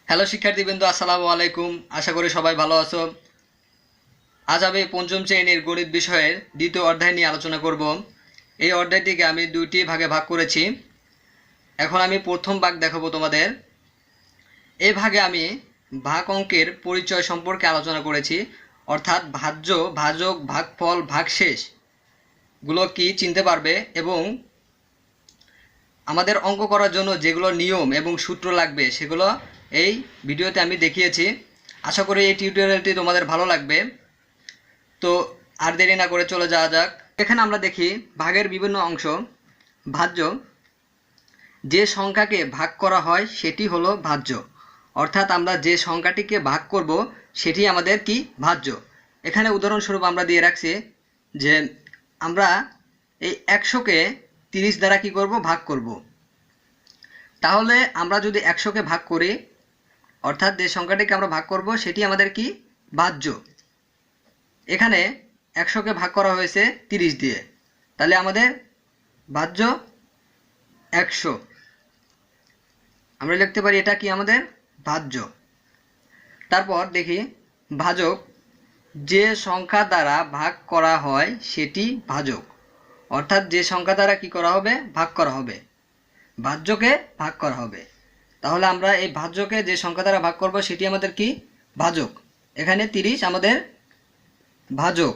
Hello শিক্ষার্থীবৃন্দ, আসসালামু আলাইকুম। আশা করি সবাই ভালো আছো। আজ আমি পঞ্চম শ্রেণীর গণিত বিষয়ের দ্বিতীয় অধ্যায় নিয়ে আলোচনা করব। এই অধ্যায়টিকে আমি দুইটি ভাগে ভাগ করেছি। এখন আমি প্রথম ভাগ দেখাবো তোমাদের। এই ভাগে আমি ভাগ অঙ্কের পরিচয় সম্পর্কে আলোচনা করেছি, অর্থাৎ ভাজ্য, ভাজক, ভাগফল, ভাগশেষ গুলো কি চিনতে পারবে এবং আমাদের অঙ্ক করার জন্য যেগুলো নিয়ম এবং সূত্র লাগবে সেগুলো এই ভিডিওতে আমি দেখিয়েছি। আশা করি এই টিউটোরিয়ালটি তোমাদের ভালো লাগবে। তো আর দেরি না করে চলে যাওয়া যাক। এখানে আমরা দেখি ভাগের বিভিন্ন অংশ। ভাজ্য, যে সংখ্যাকে ভাগ করা হয় সেটি হলো ভাজ্য, অর্থাৎ আমরা যে সংখ্যাটিকে ভাগ করব সেটি আমাদের কি ভাজ্য। এখানে উদাহরণস্বরূপ আমরা দিয়ে রাখছি যে আমরা এই 100কে 30 দ্বারা কি করব, ভাগ করব। তাহলে আমরা যদি 100কে ভাগ করি, অর্থাৎ যে সংখ্যাটিকে আমরা ভাগ করব সেটি আমাদের কি ভাজ্য। এখানে 100কে ভাগ করা হয়েছে 30 দিয়ে, তাহলে আমাদের ভাজ্য 100। আমরা লিখতে পারি এটা কি আমাদের ভাজ্য। তারপর দেখি ভাজক, যে সংখ্যা দ্বারা ভাগ করা হয় সেটি ভাজক, অর্থাৎ যে সংখ্যা দ্বারা কি করা হবে, ভাগ করা হবে, ভাজ্যকে ভাগ করা হবে। তাহলে আমরা এই ভাজ্যকে যে সংখ্যা দ্বারা ভাগ করব সেটি আমাদের কি ভাজক। এখানে 30 আমাদের ভাজক।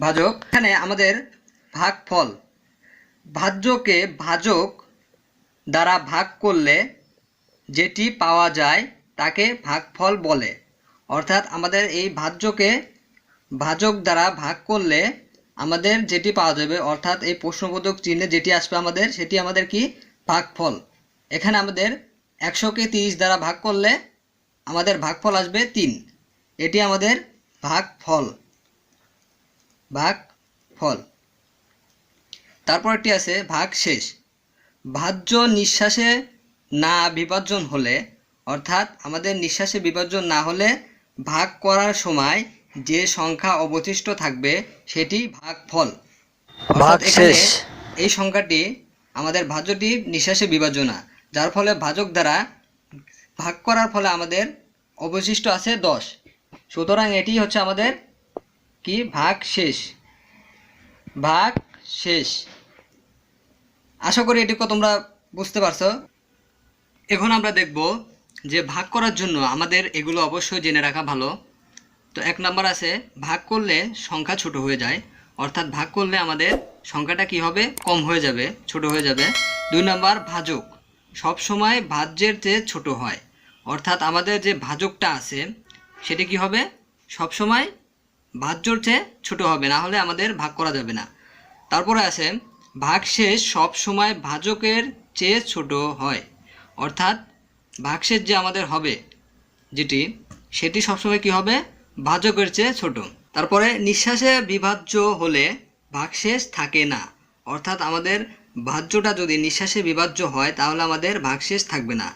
ভাজক এখানে আমাদের ভাগফল, ভাজ্যকে ভাজক দ্বারা ভাগ করলে যেটি পাওয়া যায় তাকে ভাগফল বলে। অর্থাৎ আমাদের এই ভাজ্যকে ভাজক দ্বারা ভাগ করলে আমাদের যেটি পাওয়া যাবে, অর্থাৎ এই প্রশ্নবোধক চিহ্নে যেটি আসবে আমাদের, সেটি আমাদের কি ভাগফল। এখানে আমাদের 100কে 30 দ্বারা ভাগ করলে আমাদের ভাগফল আসবে 3। এটি আমাদের ভাগফল। ভাগফল। তারপর একটি আছে ভাগশেষ। ভাজ্য নিঃশ্বাসে না বিভাজন হলে, অর্থাৎ আমাদের নিঃশ্বাসে বিভাজন না হলে ভাগ করার সময় যে সংখ্যা অবশিষ্ট থাকবে সেটি ভাগফল। অর্থাৎ এখানে এই সংখ্যাটি আমাদের ভাজ্যটি নিঃশ্বাসে বিভাজ্য না, যার ফলে ভাজক দ্বারা ভাগ করার ফলে আমাদের অবশিষ্ট আছে 10। সুতরাং এটি হচ্ছে আমাদের কি ভাগশেষ। ভাগশেষ। আশা করি এটুকু তোমরা বুঝতে পারছো। এখন আমরা দেখব যে ভাগ করার জন্য আমাদের এগুলো অবশ্যই জেনে রাখা ভালো। তো 1 নাম্বার আছে ভাগ করলে সংখ্যা ছোট হয়ে যায়, অর্থাৎ ভাগ করলে আমাদের সংখ্যাটা কি হবে, কম হয়ে যাবে, ছোট হয়ে যাবে। 2 নাম্বার ভাজক, সব সময় ভাজ্যের চেয়ে ছোট হয়, অর্থাৎ আমাদের যে ভাজকটা আছে সেটি কি হবে, সব সময় ভাজ্যর চেয়ে ছোট হবে, না হলে আমাদের ভাগ করা যাবে না। তারপরে আছে ভাগশেষ, সব সময় ভাজকের চেয়ে ছোট হয়, অর্থাৎ ভাগশেষ যে আমাদের হবে যেটি, সেটি সবসময় কি হবে, ভাজকের চেয়ে ছোট। তারপরে নিঃশ্বাসে বিভাজ্য হলে ভাগশেষ থাকে না, অর্থাৎ আমাদের ভাজ্যটা যদি নিঃশ্বাসে বিভাজ্য হয় তাহলে আমাদের ভাগশেষ থাকবে না।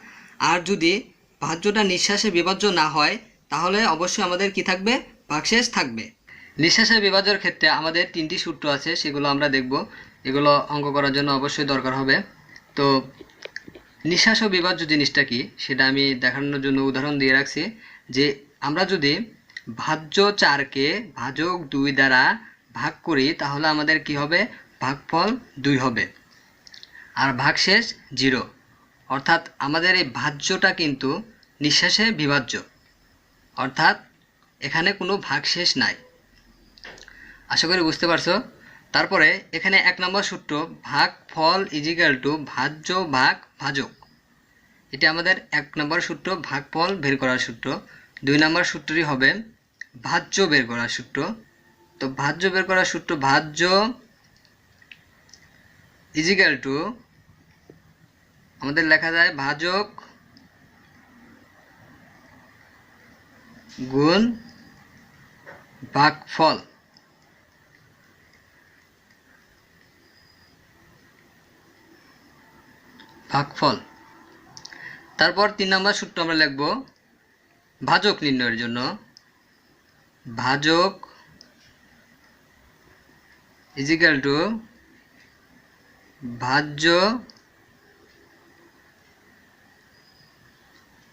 আর যদি ভাজ্যটা নিঃশ্বাসে বিভাজ্য না হয় তাহলে অবশ্যই আমাদের কি থাকবে, ভাগশেষ থাকবে। নিঃশ্বাসে বিভাজ্যের ক্ষেত্রে আমাদের 3টি সূত্র আছে, সেগুলো আমরা দেখব। এগুলো অঙ্ক করার জন্য অবশ্যই দরকার হবে। তো নিঃশ্বাস ও বিভাজ্য জিনিসটা কি সেটা আমি দেখানোর জন্য উদাহরণ দিয়ে রাখছি যে আমরা যদি ভাজ্য 4কে ভাজক 2 দ্বারা ভাগ করি তাহলে আমাদের কি হবে, ভাগফল 2 হবে আর ভাগশেষ 0। অর্থাৎ আমাদের এই ভাজ্যটা কিন্তু নিঃশ্বাসে বিভাজ্য, অর্থাৎ এখানে কোনো ভাগশেষ নাই। আশা করি বুঝতে পারছো। তারপরে এখানে 1 নম্বর সূত্র ভাগফল ইজিক্যাল টু ভাজ্য ভাগ ভাজক, এটা আমাদের 1 নম্বর সূত্র, ভাগফল বের করার সূত্র। 2 নম্বর সূত্রটি হবে ভাজ্য বের করার সূত্র। তো ভাজ্য বের করার সূত্র, ভাজ্য ইজিক্যাল টু আমাদের লেখা যায় ভাজক গুণ ভাগফল। ভাগফল। তারপর 3 নম্বর সূত্র আমরা লিখব ভাজক নির্ণয়ের জন্য, ভাজক ইজিক্যাল টু ভাজ্য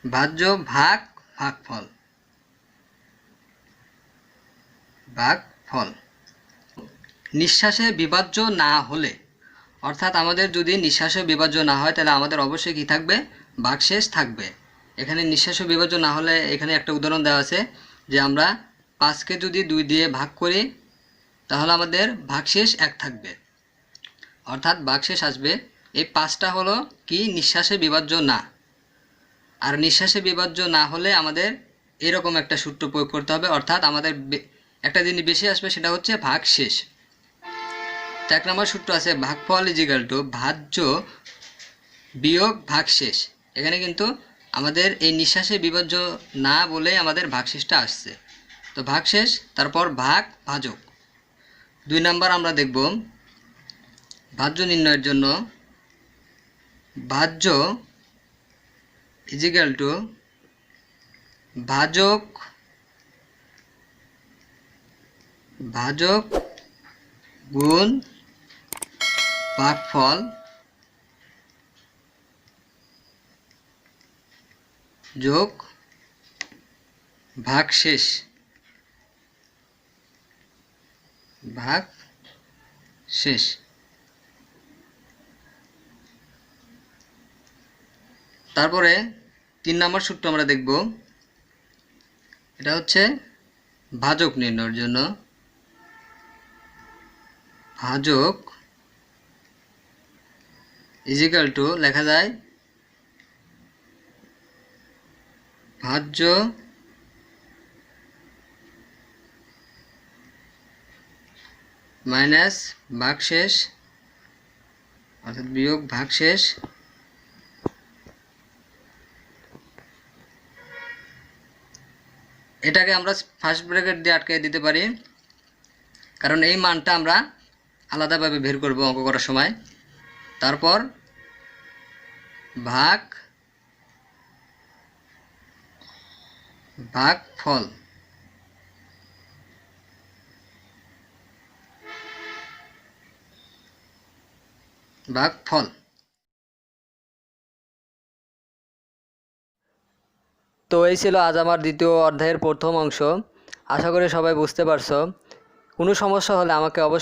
ভাজ্য ভাগ ভাগফল, ভাগফল। নিঃশ্বাসে বিভাজ্য না হলে, অর্থাৎ আমাদের যদি নিঃশ্বাসে বিভাজ্য না হয় তাহলে আমাদের অবশ্যই কি থাকবে, ভাগশেষ থাকবে। এখানে নিঃশ্বাসে বিভাজ্য না হলে এখানে একটা উদাহরণ দেওয়া আছে যে আমরা 5কে যদি 2 দিয়ে ভাগ করি তাহলে আমাদের ভাগশেষ 1 থাকবে, অর্থাৎ ভাগশেষ আসবে। এই 5টা হলো কি নিঃশ্বাসে বিভাজ্য না। আর নিঃশ্বাসে বিভাজ্য না হলে আমাদের এরকম একটা সূত্র প্রয়োগ করতে হবে, অর্থাৎ আমাদের একটা জিনিস বেশি আসবে, সেটা হচ্ছে ভাগশেষ। 1 নম্বর সূত্র আছে ভাগফল ইজিক্যাল টু ভাজ্য বিয়োগ ভাগশেষ। এখানে কিন্তু আমাদের এই নিঃশ্বাসে বিভাজ্য না বলে আমাদের ভাগশেষটা আসছে, তো ভাগশেষ তারপর ভাগ ভাজক। 2 নম্বর আমরা দেখব ভাজ্য নির্ণয়ের জন্য ভাজ্য ইজিক্যাল টু ভাজক ভাজক গুণ ভাগফল যোগ ভাগশেষ, ভাগশেষ। তারপরে 3 নম্বর সূত্র আমরা দেখব, এটা হচ্ছে ভাজক নির্ণয়ের জন্য ভাজক ইজিক্যাল টু লেখা যায় ভাজ্য মাইনাস ভাগশেষ, অর্থাৎ বিয়োগ ভাগশেষ, এটাকে আমরা ফার্স্ট ব্র্যাকেট দিয়ে আটকে দিতে পারি, কারণ এই মানটা আমরা আলাদাভাবে বের করব অঙ্ক করার সময়। তারপর ভাগফল, ভাগফল। তো এই ছিল আজ আমার দ্বিতীয় অধ্যায়ের প্রথম অংশ। আশা করি সবাই বুঝতে পারছো। কোনো সমস্যা হলে আমাকে অবশ্যই